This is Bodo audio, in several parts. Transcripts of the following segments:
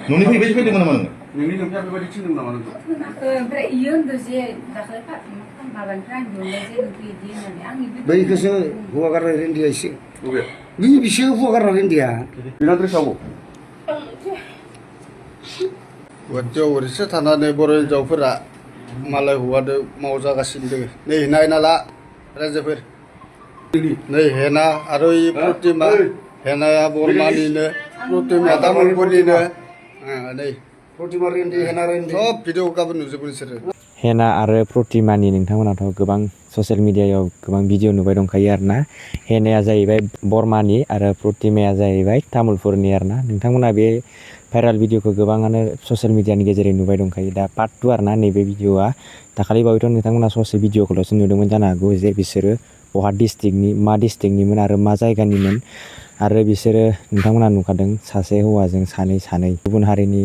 नोंनि फैबाय फैदोंमोन नामा नोङो नोंनि नोंथाङा बेबायदि थिनदों नामा नोंखौ ओमफ्राय इयो होनदो जे दाखालि माबानिफ्राय आं दिहुननाय जे नोंखौ इदि होननानै आं बैखौसो हौवा गारनाय रेन्दिया एसे बबे बे बिसो हौवा गारनाय रेन्दिया बिना ड्रेसावबो गुवाहाटियाव ओरैसो थानानै बर' हिन्जावफोरा मालाय हौवादो मावजागासिनो दङ नै नायना ला रायजोफोर नै हेना आरो इ प्रतिमा हेनाया बरमानिनो प्रतिमाया तामुलपुरनिनो नै प्रतिमा रेन्दी हेना रेन्दी सब भिडिअ गाबोन नुजोबो नोंसोरो हेना आरो प्रतिमानि नोंथांमोनाथ' गोबां ससियेल मिडियायाव गोबां भिडिअ नुबाय दंखायो आरोना हेनाया जाहैबाय बरमानि आरो प्रतिमाया जाहैबाय तामुलपुरनि आरोना नोंथांमोना बे भाइराल भिडिअखौ गोबाङानो ससियेल मिडियानि गेजेरजों नुबाय दंखायो दा पार्ट 2 आरोना नैबे भिडिअआ दाखालि बावैथ' नोंथांमोना ससे भिडिअखौल'सो नुदोंमोन जानो हागौ जे बिसोरो बहा डिस्ट्रिक्टनि मा डिस्ट्रिक्टनिमोन आरो मा जायगानिमोन आरो बिसोरो नोंथांमोना नुखादों सासे हौवाजों सानै गुबुन हारिनि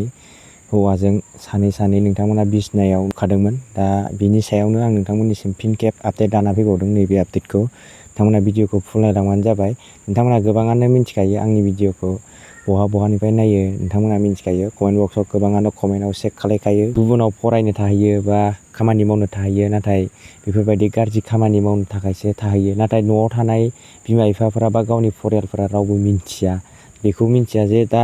हौवाजों सानै नोंथांमोना बिसनायाव नुखादोंमोन दा बिनि सायावनो आं नोंथांमोननिसिम फिन खेब आपडेट लाना फैबावदों नैबे आपडेटखौ नोंथांमोना भिडिअखौ फुल नायलांबानो जाबाय नोंथांमोना गोबाङानो मिन्थिखायो आंनि भिडिअखौ बहानिफ्राय नायो नोंथांमोना मिन्थिखायो कमेन्ट बक्सआव गोबाङानो कमेन्टआव चेक खालायखायो गुबुनाव फरायनो थाहैयो बा खामानि मावनो थाहैयो नाथाय बेफोरबायदि गाज्रि खामानि मावनो थाखायसो थाहैयो नाथाय न'आव थानाय बिमा बिफाफोरा बा गावनि फरियालफोरा रावबो मिन्थिया बेखौ मिन्थिया जे दा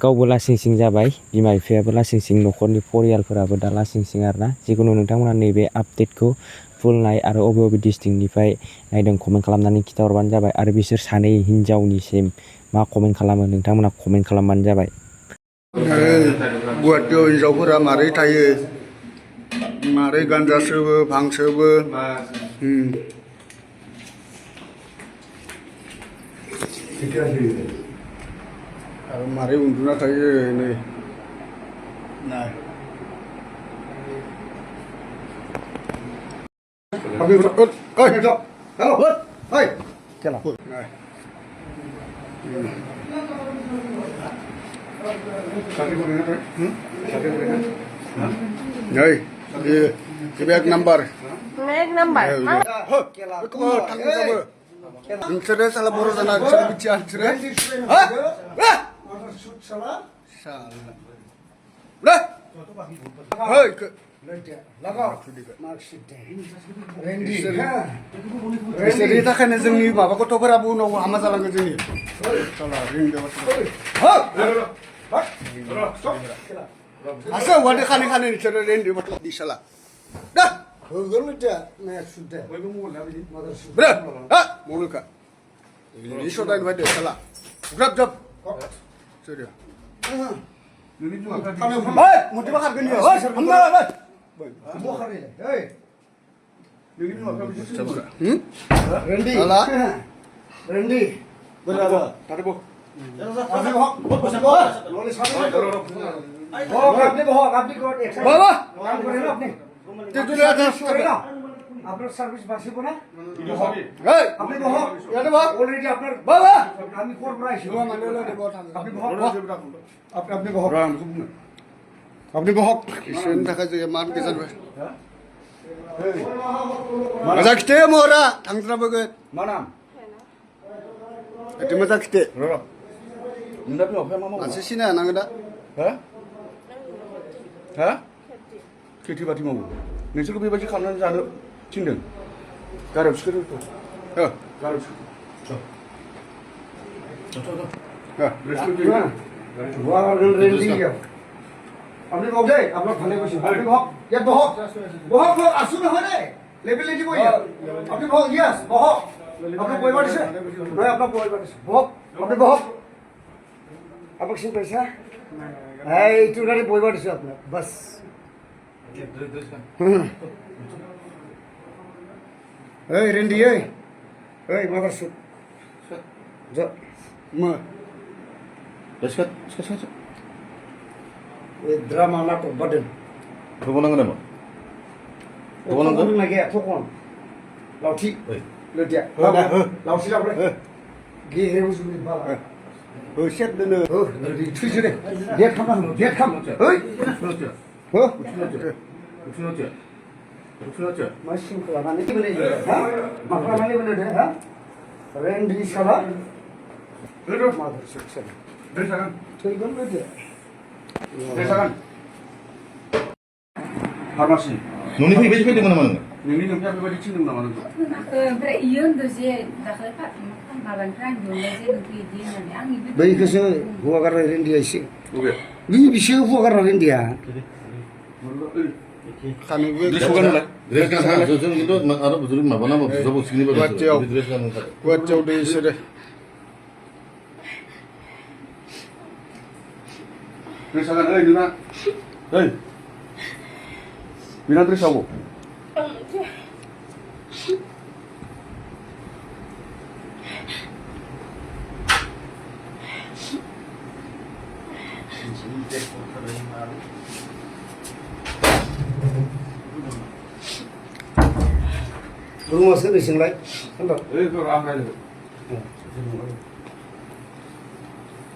गावबो लासिं जाबाय बिमा बिफायाबो लासिं न'खरनि फरियालफोराबो दा लासिं आरोना जिकुनु नोंथांमोना नैबे आपडेटखौ फुल नाय आरो अबे डिस्ट्रिक्टनिफ्राय नायदों कमेन्ट खालामनानै खिथाहरबानो जाबाय आरो बिसोर सानै हिनजावनिसिम मा कमेन्ट खालामो नोंथांमोना कमेन्ट खालामबानो जाबाय गुवाहाटियाव हिन्जावफोरा मारै थायो मारै गान्जा सोबो भां सोबो आरो मारै उन्दुना थायो नै नाय एक नम्बर नोंसोरो साला बर' जाना नोंसोरो मिथिया नोंसोरो बिसोरनि थाखायनो जोंनि माबा गथ'फोराबो उनाव हामा जालांगोन जोंनि आसो हौवादो खानै नोंसोरो रेन्डि बाथ्रा साला मबाइलखा सदाय नुबाय दे साला ग्राब जाब सोरिया मोनसेबा खारगोन रेन्डि আপনার সার্ভিস বাসিব না আপনি বহক অলরেডি আপনার বাবা আমি করব রাইছি আপনি বহক আপনি বহক কিসেন থাকা যে মান গেছেন মজা কিতে মোরা থাংত্রা বগত মানাম এতে মজা কিতে नोंदा बिमा बिफाया मा मावो मानसि सिनाया नाङो दा हा खेथि बाथि मावो नोंसोरखौ बेबायदि खालामनानै जानो थिनदों गारियाव सिखोदो गारियाव আপনি বক যাই আপনার ভালো বসে আপনি বক বহক আসুন হয় লেভেল লেজি বই আপনি বহক ইয়েস বহক আপনার বই বাড়িছে নয় আপনার বই বাড়িছে বহক আপনি বহক आपको सिंह पैसा है इतने बोई बार से अपना बस ए रेंडी ए मगर सु जा म इसका ये ड्रामा नाटक बटन तो बोलांगे ना तो बोलांगे ना क्या तो कौन लाठी लड़िया लाठी लापड़े गे मुझे बाला set dulu. Tujuh deh. Dia kamar. Hei. Masih kelamaan ini boleh je. Makanan ini boleh deh. Rendi salah. Mother section. Tuh kan boleh deh. जागोन फार्मासि न'नि फैदोंमोन नामा नोङो नोंनि नोंथाङा बेबायदि थिनदों नामा नोंखौ ओमफ्राय इयो होनदों जे दाखालि माबानिफ्राय आं दिहुननाय जे नोंखौ इदि होननानै आं इदि बैखौसो हौवा गारनाय रेन्दिया एसे बबे बिसो हौवा गारनाय रेन्दिया ड्रेस गानलाय ड्रेस गानना जों खिन्थु आरो जुदि माबा नांगौ बुजा बसिगोननि बारे ड्रेस गाननो थाखाय गुवाहाटियाव दै इसोरो ड्रेस जागोन ओइ नोंना ओइ बिना ड्रेस आबो रुमा सोरनिसिंलाय ओइ र' आं रायज्लायगोन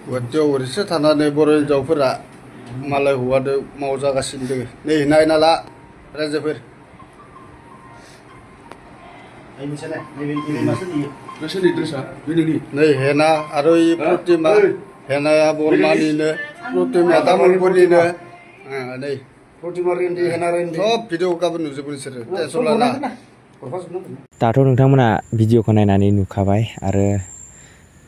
गुवाहाटियाव ओरैसो थानानै बर' हिन्जावफोरा मालाय हौवादो मावजागासिनो दोङो नै नायना ला रायजोफोर सोरनि ड्रेसा बे नोंनि नै हेना आरो इ प्रतिमा हेनाया बरमानिनो प्रतिमाया तामुलपुरनिनो नै प्रतिमा रेन्डि हेना रेन्डि सब भिडिअ गाबोन नुजोबगोन बिसोरो टेनसन लाना दाथ' नोंथांमोना भिडिअखौ नायनानै नुखाबाय आरो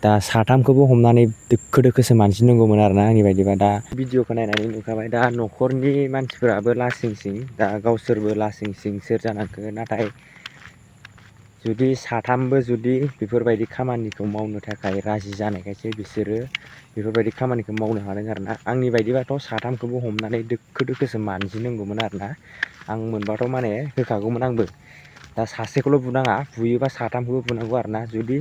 दा साथामखौबो हमनानै दोखो दोखोसो मानजिनांगौमोन आरोना आंनि बायदिबा दा भिडिअखौ नायनानै नुखाबाय दा न'खरनि मानसिफोराबो लासिं सिं दा गावसोरबो लासिं सिं सोर जानांखो नाथाय जुदि साथामबो जुदि बेफोरबायदि खामानिखौ मावनो थाखाय राजि जानायखायसो बिसोरो बेफोरबायदि खामानिखौ मावनो हादों आरोना आंनि बायदिबाथ' साथामखौबो हमनानै दोखो दोखोसो मानजिनांगौमोन आरोना आं मोनबाथ' माने होखागौमोन आंबो दा सासेखौल' बुनाङा बुयोबा साथामखौबो बुनांगौ आरोना जुदि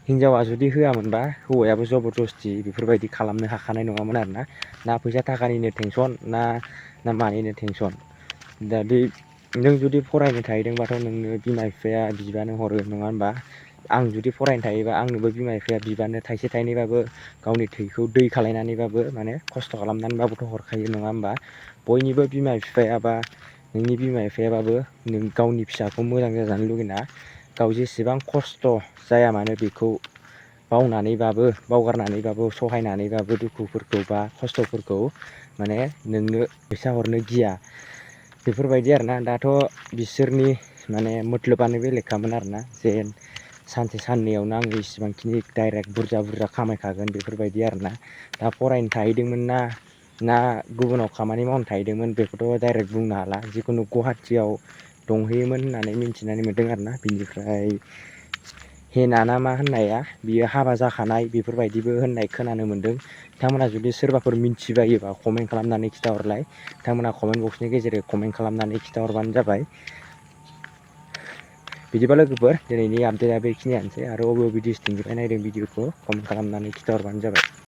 हिनजावा जुदि होआमोनबा हौवायाबो जबरदस्ति बेफोरबायदि खालामनो हाखानाय नङामोन आरोना ना फैसा थाखानिनो टेनसन ना मानिनो टेनसन दा बे नों जुदि फरायनो थाहैदोंबाथ' नोंनो बिमा बिफाया बिबानो हरो नङा होनबा आं जुदि फरायनो थायोबा आंनोबो बिमा बिफाया बिबानो थाइसे थाइनैबाबो गावनि थैखौ दै खालायनानैबाबो माने खस्थ' खालामनानैबाबोथ' हरखायो नङा होनबा बयनिबो बिमा बिफायाबा नोंनि बिमा बिफायाबाबो नों गावनि फिसाखौ मोजां जाजानो लुगैना गाव जेसेबां खस्थ' जाया मानो बेखौ बावगारनानैबाबो सहायनानैबाबो दुखुफोरखौ बा खस्थ'फोरखौ माने नोंनो फैसा हरनो गिया बेफोरबायदि आरोना दाथ' बिसोरनि माने मतलबानो बेलेगखामोन आरोना जे सानसे साननैयावनो आङो इसिबांखिनि डाइरेक्ट बुरजा खामायखागोन बेफोरबायदि आरोना दा फरायनो थाहैदोंमोन ना गुबुनाव खामानि मावनो थाहैदोंमोन बेखौथ' डाइरेक्ट बुंनो हाला जिखुनु गुवाहाटियाव दंहैयोमोन होननानै मिन्थिनानै मोन्दों आरोना बिनिफ्राय हेना ना मा होननाया बियो हाबा जाखानाय बेफोरबायदिबो होननाय खोनानो मोन्दों बिथांमोना जुदि सोरबाफोर मिन्थिबायोबा कमेन्ट खालामनानै खिथाहरलाय बिथांमोना कमेन्ट बक्सनि गेजेरजों कमेन्ट खालामनानै खिथाहरबानो जाबाय बिदिबा लोगोफोर दिनैनि आपडेटआ बेखिनियानोसै आरो बबे डिस्ट्रिक्टनिफ्राय नायदों भिडिअखौ कमेन्ट खालामनानै खिथाहरबानो जाबाय।